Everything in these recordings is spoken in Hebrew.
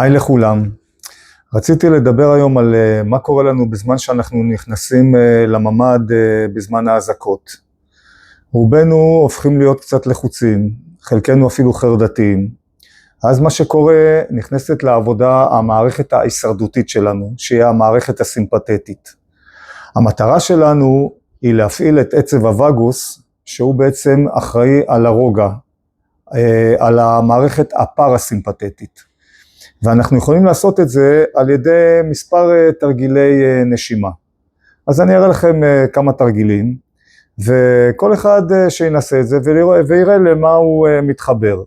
היי לכולם, רציתי לדבר היום על מה קורה לנו בזמן שאנחנו נכנסים לממד בזמן האזעקות. רובנו הופכים להיות קצת לחוצים, חלקנו אפילו חרדתיים. אז מה שקורה, נכנסת לעבודה המערכת ההישרדותית שלנו, שהיא המערכת הסימפתטית. המטרה שלנו היא להפעיל את עצב הווגוס, שהוא בעצם אחראי על הרוגע, על המערכת הפרסימפתטית. ואנחנו יכולים לעשות את זה על ידי מספר תרגילי נשימה. אז אני אראה לכם כמה תרגילים, וכל אחד שינסה את זה ויראה למה הוא מתחבר.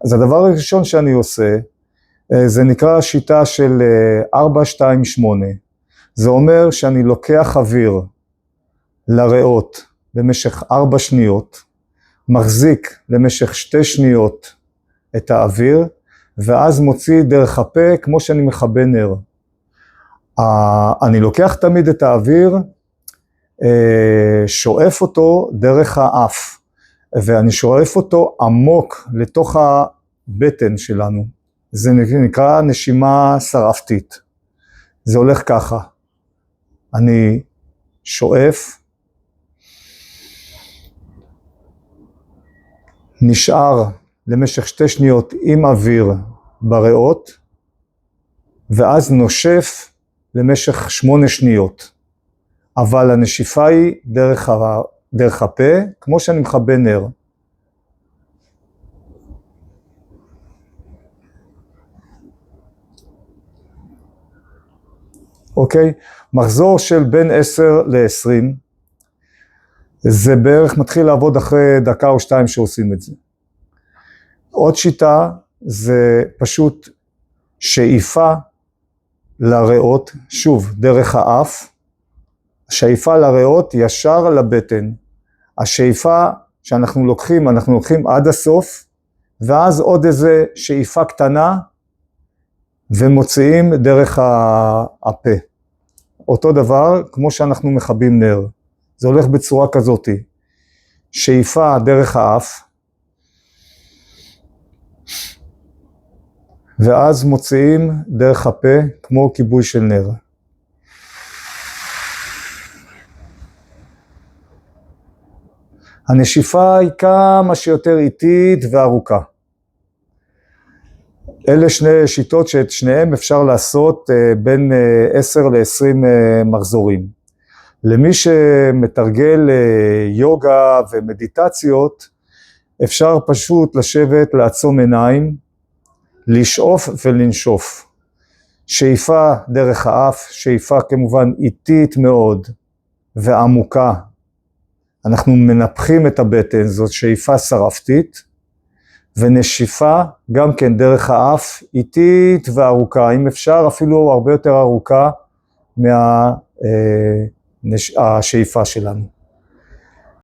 אז הדבר הראשון שאני עושה, זה נקרא שיטה של 4-2-8. זה אומר שאני לוקח אוויר לריאות במשך 4 שניות, מחזיק למשך 2 שניות את האוויר, ואז מוציא דרך הפה כמו שאני מכבה נר. אני לוקח תמיד את האוויר, שואף אותו דרך האף, ואני שואף אותו עמוק לתוך הבטן שלנו. זה נקרא נשימה שרפתית. זה הולך ככה. אני שואף, נשאר למשך 2 שניות עם אוויר בריאות, ואז נושף למשך 8 שניות. אבל הנשיפה היא דרך הפה, כמו שאני מכבה נר. אוקיי? מחזור של בין 10 ל-20, זה בערך מתחיל לעבוד אחרי 1 או 2 שעושים את זה. עוד שיטה זה פשוט שאיפה לריאות, שוב דרך האף, השאיפה לריאות ישר לבטן. השאיפה שאנחנו לוקחים, אנחנו לוקחים עד הסוף, ואז עוד איזה שאיפה קטנה, ומוציאים דרך הפה. אותו דבר כמו שאנחנו מכבים נר. זה הולך בצורה כזאת. שאיפה דרך האף, ואז מוציאים דרך הפה כמו כיבוי של נר. הנשיפה היא כמה שיותר איטית וארוכה. אלה 2 שיטות שאת שניהם אפשר לעשות בין 10 ל-20 מחזורים. למי שמתרגל יוגה ומדיטציות, אפשר פשוט לשבת, לעצום עיניים, לשאוף ולנשוף. שאיפה דרך האף, שאיפה כמובן איטית מאוד ועמוקה. אנחנו מנפחים את הבטן, זאת שאיפה שרפתית, ונשיפה גם כן דרך האף, איטית וארוכה, אם אפשר אפילו הרבה יותר ארוכה מהשאיפה שלנו.